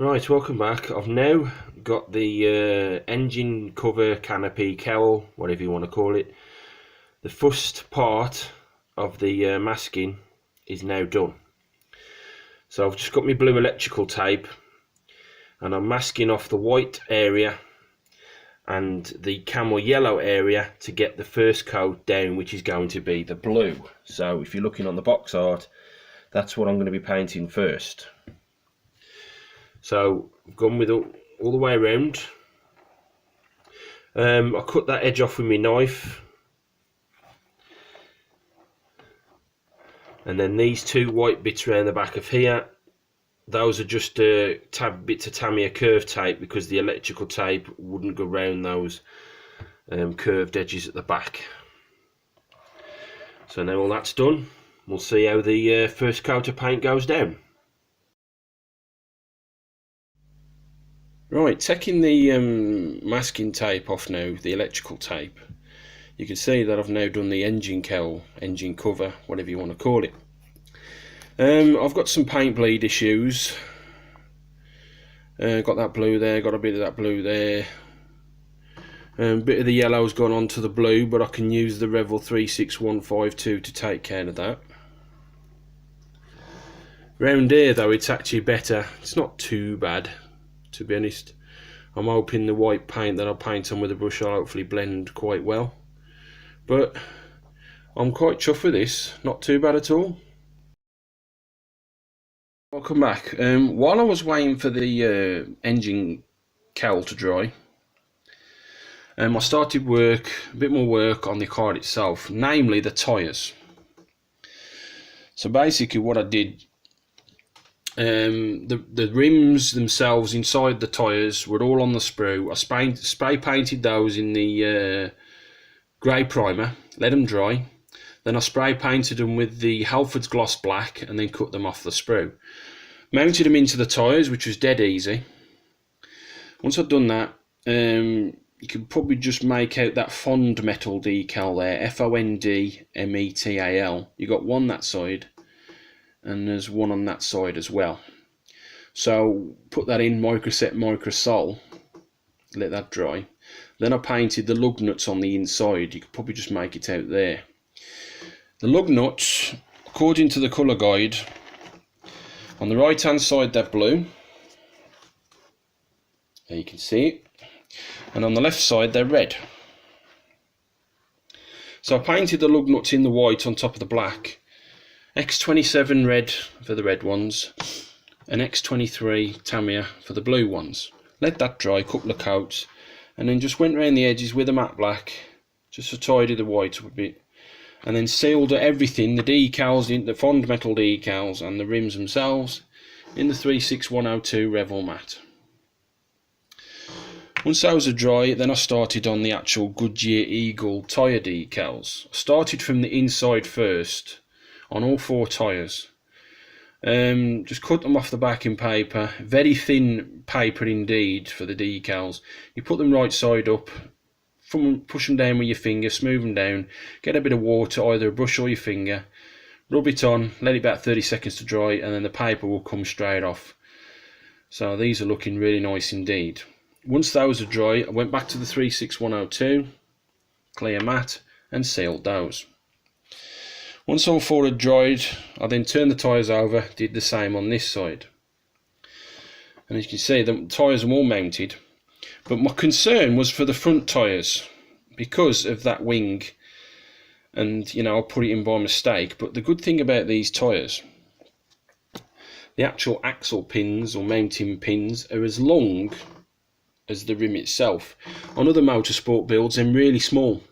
Right, welcome back. I've now got the engine cover, canopy, cowl, whatever you want to call it. The first part of the masking is now done. So I've just got my blue electrical tape and I'm masking off the white area and the camel yellow area to get the first coat down, which is going to be the blue. So if you're looking on the box art, that's what I'm going to be painting first. So I've gone with all the way around. I cut that edge off with my knife, and then these two white bits around the back of here, those are just bits of Tamiya curve tape because the electrical tape wouldn't go round those curved edges at the back. So now all that's done, we'll see how the first coat of paint goes down. Right, taking the masking tape off now, the electrical tape, you can see that I've now done the engine cowl, engine cover, whatever you want to call it. I've got some paint bleed issues. Got that blue there, got a bit of that blue there. Bit of the yellow's gone onto the blue, but I can use the Revel 36152 to take care of that. Round here though, it's actually better. It's not too bad, to be honest. I'm hoping the white paint that I'll paint on with the brush will hopefully blend quite well. But I'm quite chuffed with this, not too bad at all. Welcome back. While I was waiting for the engine cowl to dry, I started a bit more work on the car itself, namely the tyres. So basically what I did, the rims themselves inside the tyres were all on the sprue. I spray painted those in the grey primer, let them dry. Then I spray painted them with the Halford's Gloss Black and then cut them off the sprue. Mounted them into the tyres, which was dead easy. Once I'd done that, you can probably just make out that fond metal decal there, FONDMETAL. You got one that side, and there's one on that side as well. So put that in microset microsol, let that dry. Then I painted the lug nuts on the inside. You could probably just make it out there. The lug nuts, according to the colour guide, on the right hand side they're blue, there you can see it, and on the left side they're red. So I painted the lug nuts in the white on top of the black, X27 red for the red ones, and X23 Tamiya for the blue ones. Let that dry, a couple of coats, and then just went around the edges with a matte black, just to tidy the white up a bit, and then sealed everything, the decals, the fond metal decals and the rims themselves, in the 36102 Revel matte. Once those are dry, then I started on the actual Goodyear Eagle tyre decals. I started from the inside first, on all four tyres. Just cut them off the backing paper, very thin paper indeed for the decals. You put them right side up, push them down with your finger, smooth them down, get a bit of water, either a brush or your finger, rub it on, let it about 30 seconds to dry, and then the paper will come straight off. So these are looking really nice indeed. Once those are dry, I went back to the 36102, clear matte, and sealed those. Once all four had dried, I then turned the tyres over, did the same on this side. And as you can see, the tyres are all mounted. But my concern was for the front tyres, because of that wing, and you know, I put it in by mistake. But the good thing about these tyres, the actual axle pins or mounting pins are as long as the rim itself. On other motorsport builds, they're really small.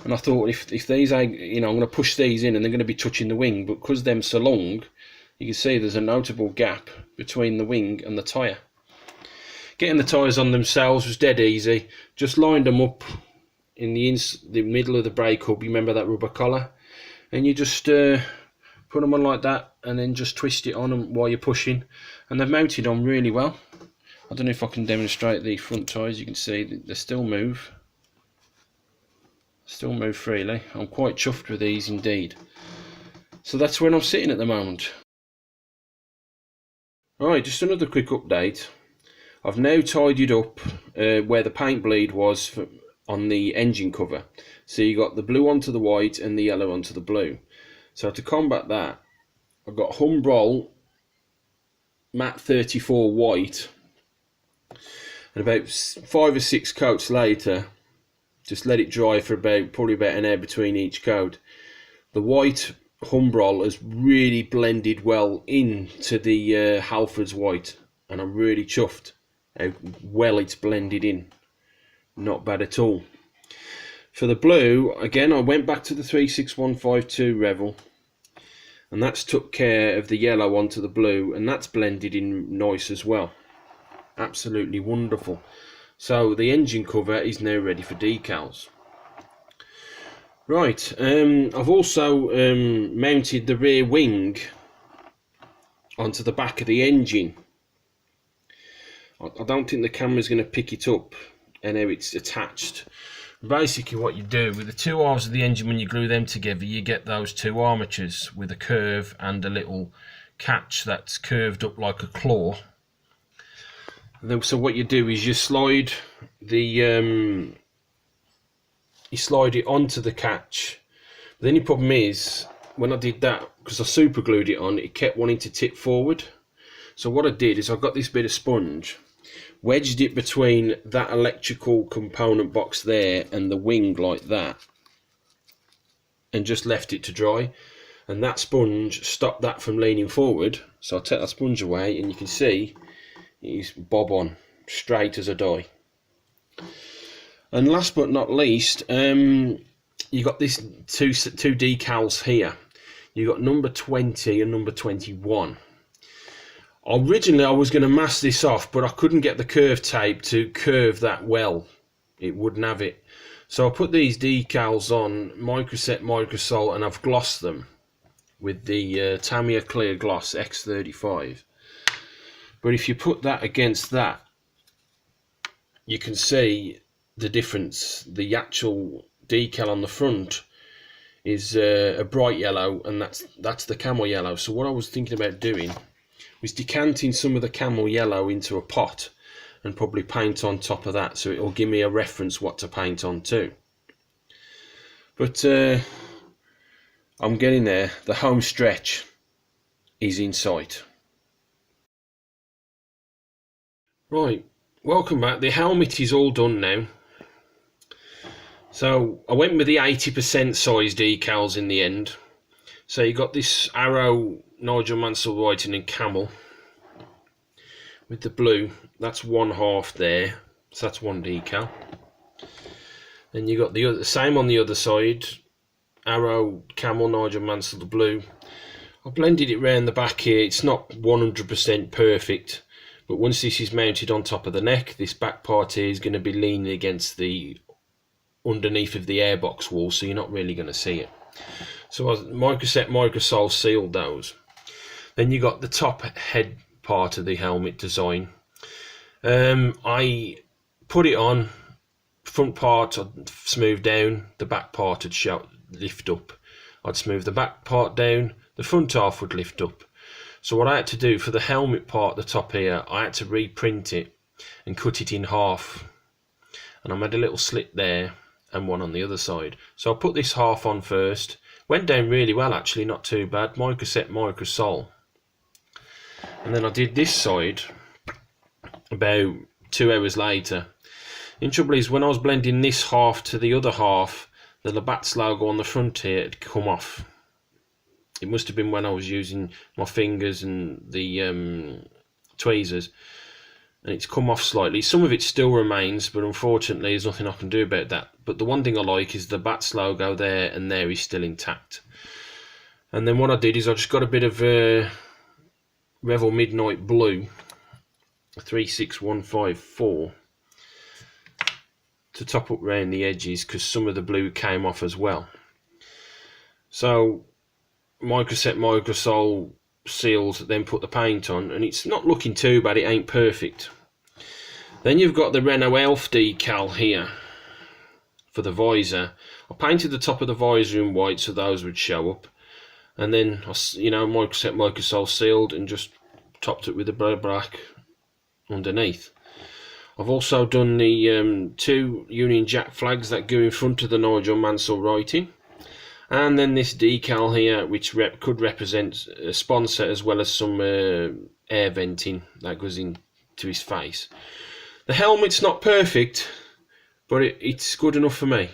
And I thought if these are, you know, I'm going to push these in and they're going to be touching the wing, but because they're so long, you can see there's a notable gap between the wing and the tyre. Getting the tyres on themselves was dead easy. Just lined them up in the middle of the brake hub. You remember that rubber collar? And you just put them on like that and then just twist it on them while you're pushing. And they've mounted on really well. I don't know if I can demonstrate the front tyres. You can see they still move. Still move freely. I'm quite chuffed with these indeed. So that's where I'm sitting at the moment. Alright, just another quick update. I've now tidied up where the paint bleed was on the engine cover. So you got the blue onto the white and the yellow onto the blue. So to combat that, I've got Humbrol matte 34 white, and about 5 or 6 coats later, just let it dry for probably about an hour between each coat. The white Humbrol has really blended well into the Halford's white, and I'm really chuffed how well it's blended in. Not bad at all. For the blue, again, I went back to the 36152 Revel, and that's took care of the yellow onto the blue, and that's blended in nice as well. Absolutely wonderful. So the engine cover is now ready for decals. Right, I've also mounted the rear wing onto the back of the engine. I don't think the camera's going to pick it up and how it's attached. Basically what you do with the two halves of the engine, when you glue them together, you get those two armatures with a curve and a little catch that's curved up like a claw. So what you do is you slide the you slide it onto the catch. The only problem is, when I did that, because I super glued it on, it kept wanting to tip forward. So what I did is I got this bit of sponge, wedged it between that electrical component box there and the wing like that, and just left it to dry, and that sponge stopped that from leaning forward. So I'll take that sponge away and you can see it's bob on, straight as a die. And last but not least, you got this two decals here. You got number 20 and number 21. Originally I was going to mask this off, but I couldn't get the curve tape to curve that well. It wouldn't have it. So I put these decals on Microset Microsol, and I've glossed them with the Tamiya Clear Gloss X35. But if you put that against that, you can see the difference. The actual decal on the front is a bright yellow, and that's the camel yellow. So what I was thinking about doing was decanting some of the camel yellow into a pot and probably paint on top of that, so it will give me a reference what to paint on too. But I'm getting there. The home stretch is in sight. Right, welcome back. The helmet is all done now. So I went with the 80% size decals in the end. So you got this Arrow, Nigel Mansell Whiting and Camel with the blue. That's one half there, so that's one decal. Then you got the same on the other side, Arrow, Camel, Nigel Mansell, the blue. I blended it round the back here. It's not 100% perfect, but once this is mounted on top of the neck, this back part here is going to be leaning against the underneath of the airbox wall, so you're not really going to see it. So Microset Microsol sealed those. Then you got the top head part of the helmet design. I put it on, front part I'd smooth down, the back part would lift up. I'd smooth the back part down, the front half would lift up. So what I had to do for the helmet part, the top here, I had to reprint it and cut it in half. And I made a little slit there and one on the other side. So I put this half on first. Went down really well actually, not too bad. Microset Microsol. And then I did this side about 2 hours later. The trouble is, when I was blending this half to the other half, the Labatt's logo on the front here had come off. It must have been when I was using my fingers and the tweezers, and it's come off slightly. Some of it still remains, but unfortunately there's nothing I can do about that. But the one thing I like is the Bats logo there and there is still intact. And then what I did is I just got a bit of Revel Midnight Blue 36154 to top up around the edges, because some of the blue came off as well. So Microset Microsol sealed, then put the paint on, and it's not looking too bad. It ain't perfect. Then you've got the Renault Elf decal here for the visor. I painted the top of the visor in white so those would show up, and then Microset Microsol sealed and just topped it with a black underneath. I've also done the 2 Union Jack flags that go in front of the Nigel Mansell writing, and then this decal here, which could represent a sponsor as well as some air venting that goes into his face. The helmet's not perfect, but it's good enough for me.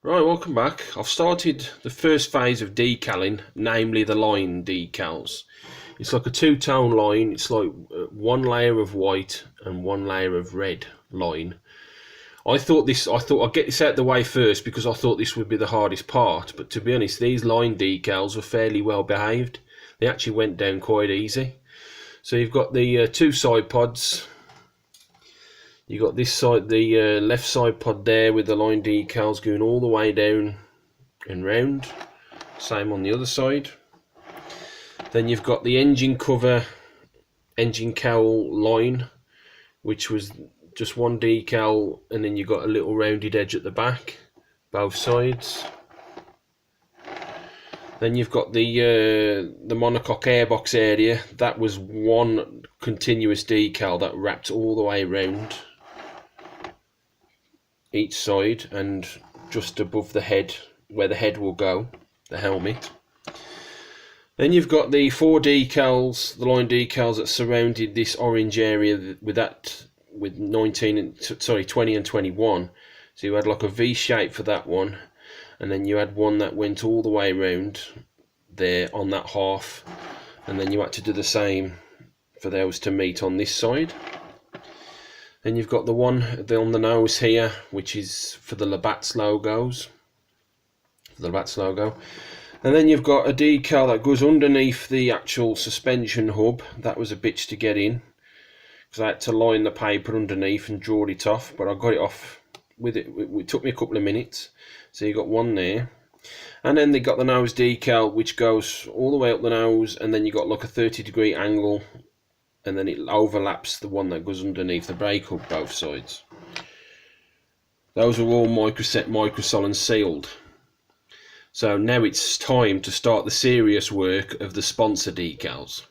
Right, welcome back. I've started the first phase of decaling, namely the line decals. It's like a 2-tone line. It's like 1 layer of white and 1 layer of red line. I thought I'd get this out of the way first because I thought this would be the hardest part, but to be honest, these line decals were fairly well behaved. They actually went down quite easy. So you've got the 2 side pods. You got this side, the left side pod there with the line decals going all the way down and round. Same on the other side. Then you've got the engine cover, engine cowl line, which was just 1 decal, and then you've got a little rounded edge at the back, both sides. Then you've got the monocoque airbox area. That was 1 continuous decal that wrapped all the way around each side and just above the head, where the head will go, the helmet. Then you've got the 4 decals, the line decals that surrounded this orange area with 20 and 21. So you had like a V shape for that one, and then you had one that went all the way around there on that half, and then you had to do the same for those to meet on this side. Then you've got the one on the nose here, which is for the Labatt's logos, and then you've got a decal that goes underneath the actual suspension hub. That was a bitch to get in because I had to line the paper underneath and draw it off, but I got it off with it. It took me a couple of minutes. So you got one there, and then they got the nose decal which goes all the way up the nose, and then you got like a 30-degree angle, and then it overlaps the one that goes underneath the brake hub both sides. Those are all microsol and sealed. So now it's time to start the serious work of the sponsor decals.